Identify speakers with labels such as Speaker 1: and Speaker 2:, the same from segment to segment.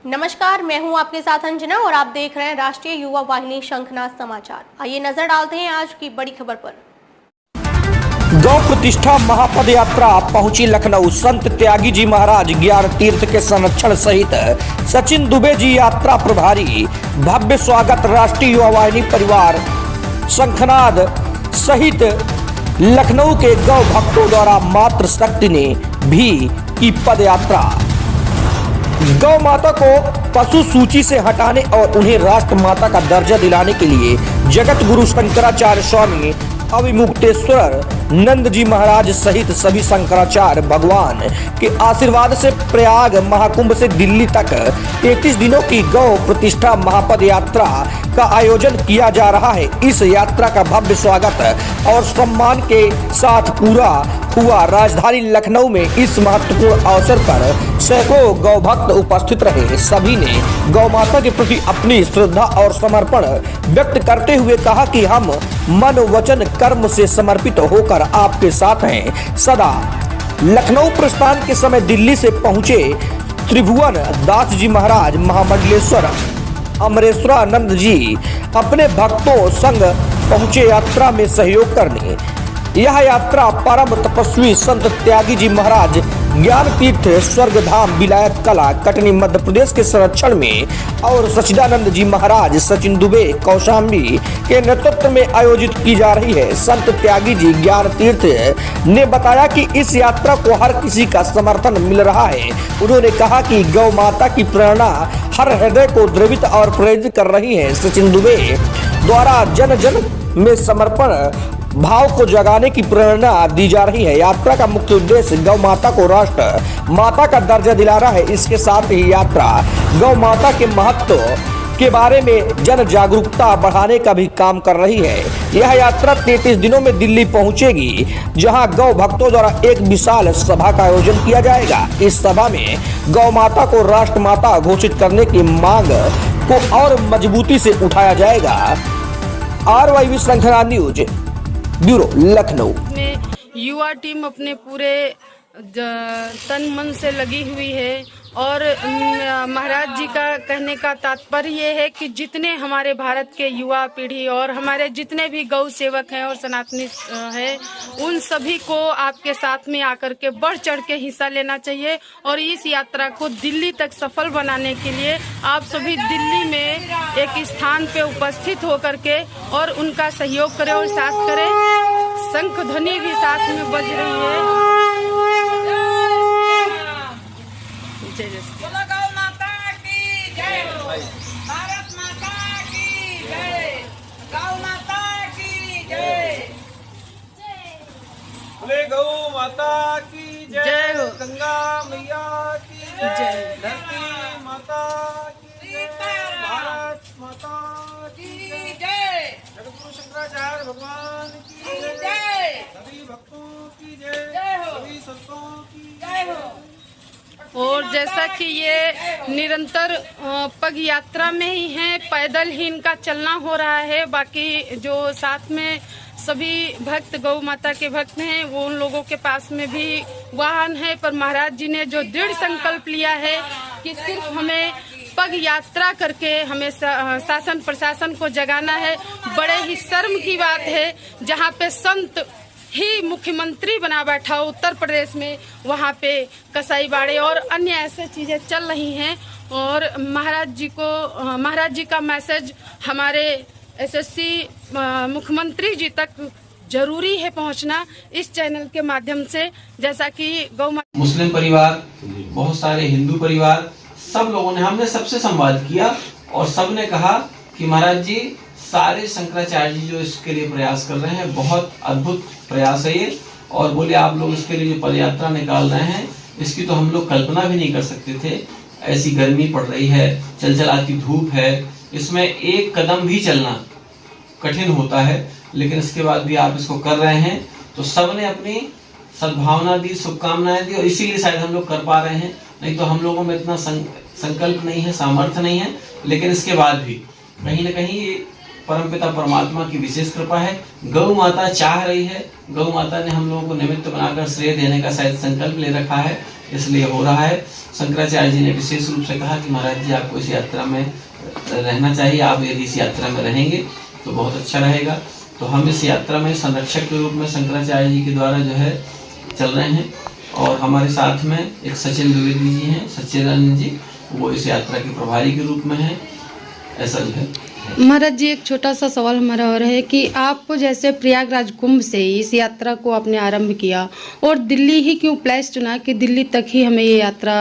Speaker 1: नमस्कार, मैं हूं आपके साथ अंजना और आप देख रहे हैं राष्ट्रीय युवा वाहिनी शंखनाद समाचार। आइए नजर डालते हैं आज की बड़ी खबर पर।
Speaker 2: गौ प्रतिष्ठा महापद यात्रा पहुंची लखनऊ। संत त्यागी जी महाराज ज्ञान तीर्थ के संरक्षण सहित सचिन दुबे जी यात्रा प्रभारी। भव्य स्वागत राष्ट्रीय युवा वाहिनी परिवार शंखनाद सहित लखनऊ के गौ भक्तों द्वारा मातृशक्ति ने भी की पद यात्रा। गौ माता को पशु सूची से हटाने और उन्हें राष्ट्र माता का दर्जा दिलाने के लिए जगत गुरु शंकराचार्य स्वामी अविमुक्तेश्वर नंद जी महाराज सहित सभी शंकराचार्य भगवान के आशीर्वाद से प्रयाग महाकुंभ से दिल्ली तक 33 दिनों की गौ प्रतिष्ठा महापद यात्रा का आयोजन किया जा रहा है। इस यात्रा का भव्य स्वागत और सम्मान के साथ पूरा हुआ। राजधानी लखनऊ में इस महत्वपूर्ण अवसर पर सैकड़ों गौ भक्त उपस्थित रहे। सभी ने गौ माता के प्रति अपनी श्रद्धा और समर्पण व्यक्त करते हुए कहा कि हम मन वचन कर्म से समर्पित होकर आपके साथ हैं सदा। लखनऊ प्रस्थान के समय दिल्ली से पहुंचे त्रिभुवन दास जी महाराज महामंडलेश्वर अमरेश्वरानंद जी अपने भक्तों संग पहुंचे यात्रा में सहयोग करने। यह यात्रा परम तपस्वी संत त्यागी जी महाराज ज्ञान तीर्थ स्वर्ग धाम विलायत कला कटनी मध्य प्रदेश के संरक्षण में और सच्चिदानंद जी महाराज सचिन दुबे कौशाम्बी के नेतृत्व में आयोजित की जा रही है। संत त्यागी जी ज्ञान तीर्थ ने बताया कि इस यात्रा को हर किसी का समर्थन मिल रहा है। उन्होंने कहा कि गौ माता की प्रेरणा हर हृदय को द्रवित और प्रेरित कर रही है। सचिन दुबे द्वारा जन जन में समर्पण भाव को जगाने की प्रेरणा दी जा रही है। यात्रा का मुख्य उद्देश्य गौ माता को राष्ट्र माता का दर्जा दिलाना है। इसके साथ ही यात्रा गौ माता के महत्व के बारे में जन जागरूकता बढ़ाने का भी काम कर रही है। यह यात्रा 33 दिनों में दिल्ली पहुंचेगी, जहां गौ भक्तों द्वारा एक विशाल सभा का आयोजन किया जाएगा। इस सभा में गौ माता को राष्ट्र माता घोषित करने की मांग को और मजबूती से उठाया जाएगा। RYV शंखनाद न्यूज ब्यूरो लखनऊ
Speaker 3: में युवा टीम अपने पूरे तन मन से लगी हुई है और महाराज जी का कहने का तात्पर्य ये है कि जितने हमारे भारत के युवा पीढ़ी और हमारे जितने भी गौ सेवक हैं और सनातनी हैं, उन सभी को आपके साथ में आकर के बढ़ चढ़ के हिस्सा लेना चाहिए और इस यात्रा को दिल्ली तक सफल बनाने के लिए आप सभी दिल्ली में एक स्थान पे उपस्थित होकर के और उनका सहयोग करें और साथ करें। शंख ध्वनि भी साथ में बज रही है।
Speaker 4: बोलो गौ माता की जय हो, भारत माता की जय, गौ माता की जय, बोले गौ माता की जय हो, गंगा मैया की जय, धरती माता की जय, भारत माता की जय, जगतगुरु शंकराचार्य भगवान की जय, सभी भक्तों की जय, सभी संतों की जय हो।
Speaker 3: और जैसा कि ये निरंतर पग यात्रा में ही है, पैदल ही इनका चलना हो रहा है। बाकी जो साथ में सभी भक्त गौ माता के भक्त हैं, वो उन लोगों के पास में भी वाहन है, पर महाराज जी ने जो दृढ़ संकल्प लिया है कि सिर्फ हमें पग यात्रा करके हमें शासन प्रशासन को जगाना है। बड़े ही शर्म की बात है, जहाँ पे संत ही मुख्यमंत्री बना बैठा हो उत्तर प्रदेश में, वहाँ पे कसाई बाड़े और अन्य ऐसे चीजें चल रही हैं। और महाराज जी का मैसेज हमारे SSC मुख्यमंत्री जी तक जरूरी है पहुँचना इस चैनल के माध्यम से। जैसा कि गौ
Speaker 5: मुस्लिम परिवार, बहुत सारे हिंदू परिवार, सब लोगों ने, हमने सबसे संवाद किया और सबने कहा कि महाराज जी सारे शंकराचार्य जी जो इसके लिए प्रयास कर रहे हैं, बहुत अद्भुत प्रयास है ये। और बोले आप लोग इसके लिए जो पदयात्रा निकाल रहे हैं, इसकी तो हम लोग कल्पना भी नहीं कर सकते थे। ऐसी गर्मी पड़ रही है, चलचलाती धूप है, इसमें एक कदम भी चलना कठिन होता है, लेकिन इसके बाद भी आप इसको कर रहे हैं। तो सबने अपनी सद्भावना दी, शुभकामनाएं दी और इसीलिए शायद हम लोग कर पा रहे हैं। नहीं तो हम लोगों में इतना संकल्प नहीं है, सामर्थ्य नहीं है। लेकिन इसके बाद भी कहीं ना कहीं ये परमपिता परमात्मा की विशेष कृपा है। गौ माता चाह रही है, गौ माता ने हम लोगों को निमित्त बनाकर श्रेय देने का शायद संकल्प ले रखा है इसलिए हो रहा है। शंकराचार्य जी ने विशेष रूप से कहा कि महाराज जी आपको इस यात्रा में रहना चाहिए, आप यदि इस यात्रा में रहेंगे तो बहुत अच्छा रहेगा। तो हम इस यात्रा में संरक्षक के रूप में शंकराचार्य जी के द्वारा जो है चल रहे हैं, और हमारे साथ में एक सचिन द्विवेदी जी हैं, सच्चिदानंद जी, वो इस यात्रा के प्रभारी के रूप में हैं। ऐसा जो है
Speaker 3: महाराज जी, एक छोटा सा सवाल हमारा और है कि आप जैसे प्रयागराज कुंभ से इस यात्रा को आपने आरंभ किया और दिल्ली ही क्यों प्लेस चुना कि दिल्ली तक ही हमें ये यात्रा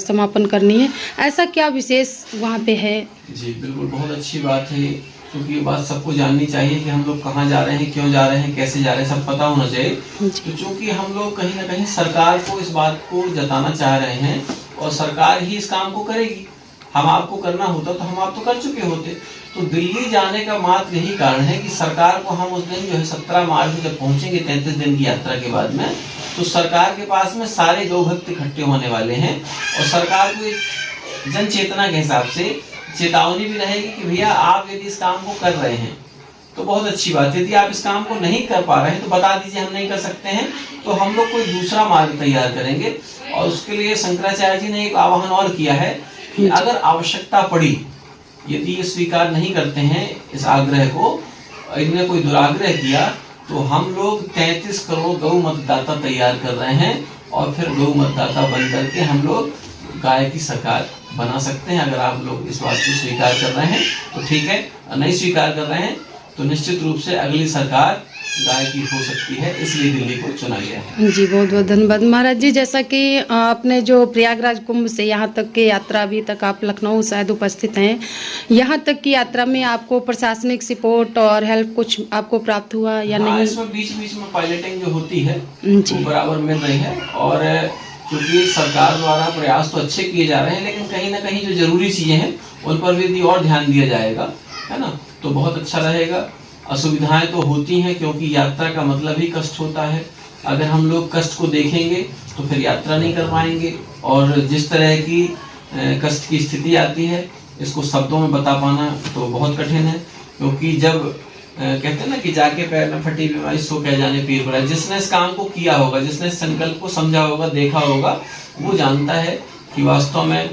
Speaker 3: समापन करनी है, ऐसा क्या विशेष वहाँ पे है?
Speaker 5: जी बिल्कुल, बहुत अच्छी बात है, क्योंकि ये बात सबको जाननी चाहिए कि हम लोग कहाँ जा रहे हैं, क्यों जा रहे हैं, कैसे जा रहे हैं, सब पता होना चाहिए। तो चूँकि हम लोग कहीं ना कहीं सरकार को इस बात को जताना चाह रहे हैं और सरकार ही इस काम को करेगी। हम आपको करना होता तो हम आप तो कर चुके होते। तो दिल्ली जाने का मात्र यही कारण है कि सरकार को हम उस दिन जो है 17 मार्च को जब पहुंचेंगे 33 दिन की यात्रा के बाद में, तो सरकार के पास में सारे गौ भक्त इकट्ठे होने वाले हैं और सरकार को एक जन चेतना के हिसाब से चेतावनी भी रहेगी कि भैया आप यदि इस काम को कर रहे हैं तो बहुत अच्छी बात है, यदि आप इस काम को नहीं कर पा रहे हैं तो बता दीजिए हम नहीं कर सकते हैं, तो हम लोग कोई दूसरा मार्ग तैयार करेंगे। और उसके लिए शंकराचार्य जी ने एक आह्वान और किया है कि अगर आवश्यकता पड़ी, यदि ये स्वीकार नहीं करते हैं इस आग्रह को, इनने कोई दुराग्रह किया, तो हम लोग 33 करोड़ गौ मतदाता तैयार कर रहे हैं और फिर गौ मतदाता बन करके हम लोग गाय की सरकार बना सकते हैं। अगर आप लोग इस बात को स्वीकार कर रहे हैं तो ठीक है, नहीं स्वीकार कर रहे हैं तो निश्चित रूप से अगली सरकार गाय की हो सकती है, इसलिए दिल्ली को चुना गया है।
Speaker 3: जी बहुत बहुत धन्यवाद महाराज जी। जैसा कि आपने जो प्रयागराज कुंभ से यहाँ तक की यात्रा, अभी तक आप लखनऊ शायद उपस्थित हैं, यहाँ तक की यात्रा में आपको प्रशासनिक सपोर्ट और हेल्प कुछ आपको प्राप्त हुआ या नहीं?
Speaker 5: इसमें बीच बीच में पायलटिंग जो होती है वो बराबर मिल रही है, और क्योंकि सरकार द्वारा प्रयास तो अच्छे किए जा रहे हैं, लेकिन कहीं ना कहीं जो जरूरी चीजें हैं उन पर भी और ध्यान दिया जाएगा, है ना, तो बहुत अच्छा रहेगा। असुविधाएं तो होती हैं क्योंकि यात्रा का मतलब ही कष्ट होता है। अगर हम लोग कष्ट को देखेंगे तो फिर यात्रा नहीं कर पाएंगे, और जिस तरह की कष्ट की स्थिति आती है इसको शब्दों में बता पाना तो बहुत कठिन है, क्योंकि जब कहते हैं ना कि जाके पैर न फटी बीमारी सो कह जाने पीर पड़ा। जिसने इस काम को किया होगा, जिसने इस संकल्प को समझा होगा, देखा होगा, वो जानता है कि वास्तव में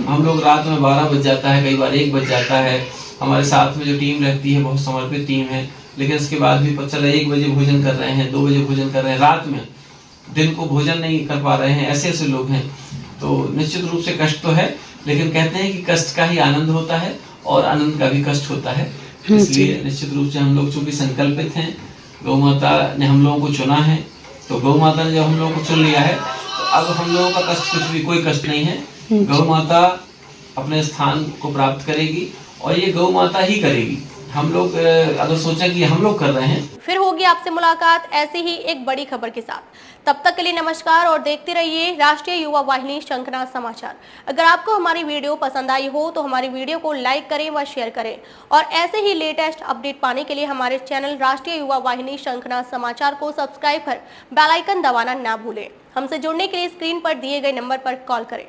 Speaker 5: हम लोग रात में 12 बज जाता है, कई बार 1 बज जाता है। हमारे साथ में जो टीम रहती है बहुत समर्पित टीम है, लेकिन इसके बाद भी पता चला 1 बजे भोजन कर रहे हैं, 2 बजे भोजन कर रहे हैं, रात में दिन को भोजन नहीं कर पा रहे हैं, ऐसे ऐसे लोग हैं। तो निश्चित रूप से कष्ट तो है, लेकिन कहते हैं कि कष्ट का ही आनंद होता है और आनंद का भी कष्ट होता है। इसलिए निश्चित रूप से हम लोग चूंकि संकल्पित हैं, गौ माता ने हम लोगों को चुना है, तो गौ माता ने जब हम लोगों को चुन लिया है तो अब हम लोगों का कष्ट कुछ भी, कोई कष्ट नहीं है। गौ माता अपने स्थान को प्राप्त करेगी और ये गौ माता ही करेगी। हम लोग अगर सोचें कि हम लोग कर रहे हैं।
Speaker 1: फिर होगी आपसे मुलाकात ऐसी ही एक बड़ी खबर के साथ। तब तक के लिए नमस्कार और देखते रहिए राष्ट्रीय युवा वाहिनी शंखनाद समाचार। अगर आपको हमारी वीडियो पसंद आई हो तो हमारी वीडियो को लाइक करें व शेयर करें, और ऐसे ही लेटेस्ट अपडेट पाने के लिए हमारे चैनल राष्ट्रीय युवा वाहिनी शंखनाद समाचार को सब्सक्राइब कर बेल आइकन दबाना ना भूलें। हमसे जुड़ने के लिए स्क्रीन पर दिए गए नंबर पर कॉल करें।